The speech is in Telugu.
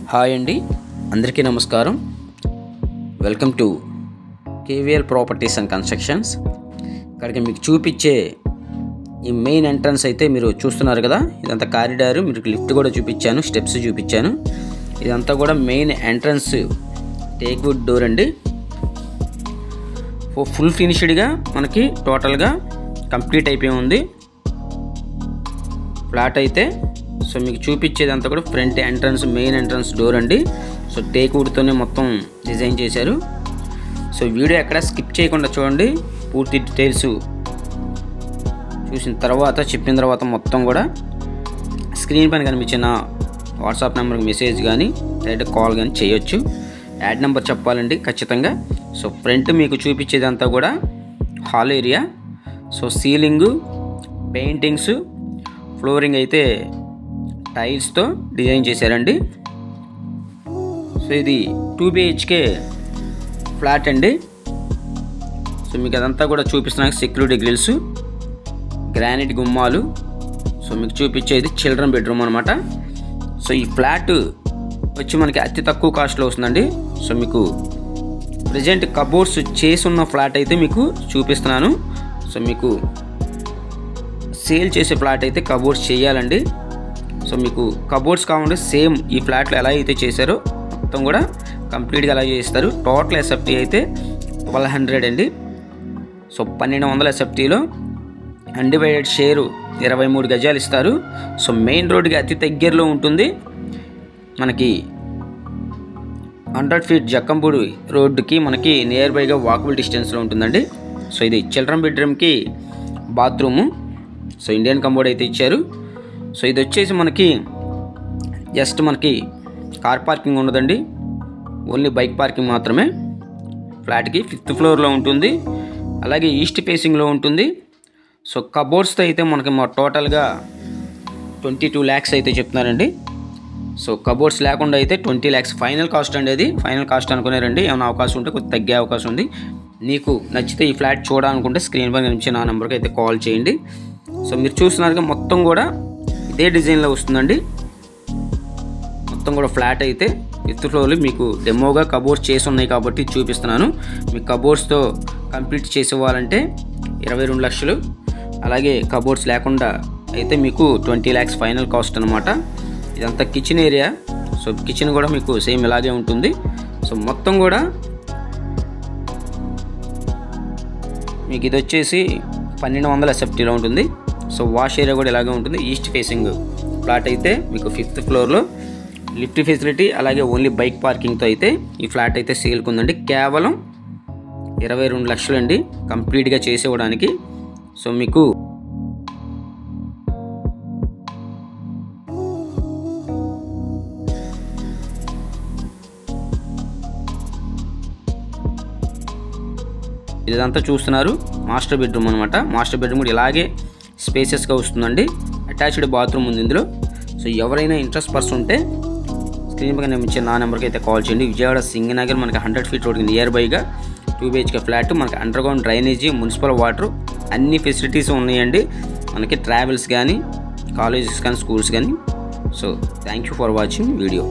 హాయ్ అండి, అందరికీ నమస్కారం. Welcome to KVL properties and constructions. ఇక్కడికి మీకు చూపించే ఈ మెయిన్ ఎంట్రన్స్ అయితే మీరు చూస్తున్నారు కదా, ఇదంతా కారిడార్. మీకు లిఫ్ట్ కూడా చూపించాను, స్టెప్స్ చూపించాను. ఇదంతా కూడా main entrance teak wood door అండి. ఫుల్ ఫినిష్డ్గా మనకి టోటల్గా కంప్లీట్ అయిపోయి ఉంది ఫ్లాట్ అయితే. సో మీకు చూపించేది అంతా కూడా front entrance, main entrance door అండి. సో టేక్ వుడ్తోనే మొత్తం డిజైన్ చేశారు. సో వీడియో ఎక్కడ స్కిప్ చేయకుండా చూడండి. పూర్తి డీటెయిల్స్ చూసిన తర్వాత చెప్పిన తర్వాత మొత్తం కూడా స్క్రీన్ పైన కనిపించిన వాట్సాప్ నెంబర్కి మెసేజ్ కానీ డైరెక్ట్ కాల్ కానీ చేయొచ్చు. యాడ్ నెంబర్ చెప్పాలండి ఖచ్చితంగా. సో ఫ్రంట్ మీకు చూపించేది అంతా కూడా hall area. So ceiling, paintings, flooring అయితే టైల్స్తో డిజైన్ చేశారండి. సో ఇది 2 BHK ఫ్లాట్ అండి. సో మీకు అదంతా కూడా చూపిస్తున్నాను. సెక్యూరిటీ గ్రిల్స్, గ్రానైట్ గుమ్మాలు. సో మీకు చూపించేది చిల్డ్రన్ బెడ్రూమ్ అనమాట. సో ఈ ఫ్లాట్ వచ్చి మనకి అతి తక్కువ కాస్ట్లో వస్తుందండి. సో మీకు ప్రజెంట్ కబోర్డ్స్ చేసి ఉన్న ఫ్లాట్ అయితే మీకు చూపిస్తున్నాను. సో మీకు సేల్ చేసే ఫ్లాట్ అయితే కబోర్డ్స్ చేయాలండి. సో మీకు కబోర్డ్స్ కావాలంటే సేమ్ ఈ ఫ్లాట్లో ఎలా అయితే చేశారో మొత్తం కూడా కంప్లీట్గా అలా చేస్తారు. టోటల్ ఎస్ఎఫ్టీ అయితే 1200 అండి. సో 1200 ఎస్ఎఫ్టీలో అన్డివైడెడ్ షేరు 23 గజాలు ఇస్తారు. సో మెయిన్ రోడ్డుకి అతి దగ్గరలో ఉంటుంది. మనకి 100 ఫీట్ జక్కంపూడి రోడ్డుకి మనకి నియర్ బైగా వాకబుల్ డిస్టెన్స్లో ఉంటుందండి. సో ఇది చిల్డ్రన్ బెడ్రూమ్కి బాత్రూము. సో ఇండియన్ కంబోర్డ్ అయితే ఇచ్చారు. సో ఇది వచ్చేసి మనకి జస్ట్ మనకి కార్ పార్కింగ్ ఉండదండి, ఓన్లీ బైక్ పార్కింగ్ మాత్రమే. ఫ్లాట్కి 5th ఫ్లోర్లో ఉంటుంది, అలాగే ఈస్ట్ ఫేసింగ్లో ఉంటుంది. సో కబోర్డ్స్తో అయితే మనకి టోటల్గా 22 lakhs అయితే చెప్తున్నారండి. సో కబోర్డ్స్ లేకుండా అయితే 20 lakhs ఫైనల్ కాస్ట్ అండి. అది ఫైనల్ కాస్ట్ అనుకున్నారండి. ఏమైనా అవకాశం ఉంటే కొద్దిగా తగ్గే అవకాశం ఉంది. మీకు నచ్చితే ఈ ఫ్లాట్ చూడాలనుకుంటే స్క్రీన్ పైన నుంచి నా నెంబర్కి అయితే కాల్ చేయండి. సో మీరు చూస్తున్నారుగా మొత్తం కూడా ఇదే డిజైన్లో వస్తుందండి. మొత్తం కూడా ఫ్లాట్ అయితే 5th ఫ్లోర్లో మీకు డెమోగా కబోర్డ్స్ చేసి ఉన్నాయి కాబట్టి చూపిస్తున్నాను. మీకు కబోర్డ్స్తో కంప్లీట్ చేసి ఇవ్వాలంటే 22 లక్షలు, అలాగే కబోర్డ్స్ లేకుండా అయితే మీకు 20 lakhs ఫైనల్ కాస్ట్ అనమాట. ఇదంతా కిచెన్ ఏరియా. సో కిచెన్ కూడా మీకు సేమ్ ఇలాగే ఉంటుంది. సో మొత్తం కూడా మీకు ఇది వచ్చేసి 1200 ఎస్ఎఫ్టీలో ఉంటుంది. సో వాష్ ఏరియా కూడా ఇలాగే ఉంటుంది. ఈస్ట్ ఫేసింగ్ ఫ్లాట్ అయితే మీకు 5th ఫ్లోర్లో లిఫ్ట్ ఫెసిలిటీ, అలాగే ఓన్లీ బైక్ పార్కింగ్తో అయితే ఈ ఫ్లాట్ అయితే సేల్కి ఉందండి. కేవలం 22 లక్షలు అండి కంప్లీట్గా చేసేవడానికి. సో మీకు ఇదంతా చూస్తున్నారు మాస్టర్ బెడ్రూమ్ అనమాట. మాస్టర్ బెడ్రూమ్ కూడా ఇలాగే స్పేసెస్గా వస్తుందండి. అటాచ్డ్ బాత్రూమ్ ఉంది ఇందులో. సో ఎవరైనా ఇంట్రెస్ట్ పర్సన్ ఉంటే స్క్రీన్ పైన ఇచ్చే నా నెంబర్కి అయితే కాల్ చేయండి. విజయవాడ సింగనగర్ మనకి 100 ఫీట్ రోడ్కి నియర్ బైగా 2 BHK ఫ్లాట్. మనకి అండర్గ్రౌండ్ డ్రైనేజీ, మున్సిపల్ వాటర్ అన్ని ఫెసిలిటీస్ ఉన్నాయండి. మనకి ట్రావెల్స్ కానీ, కాలేజెస్ కానీ, స్కూల్స్ కానీ. So thank you for watching video.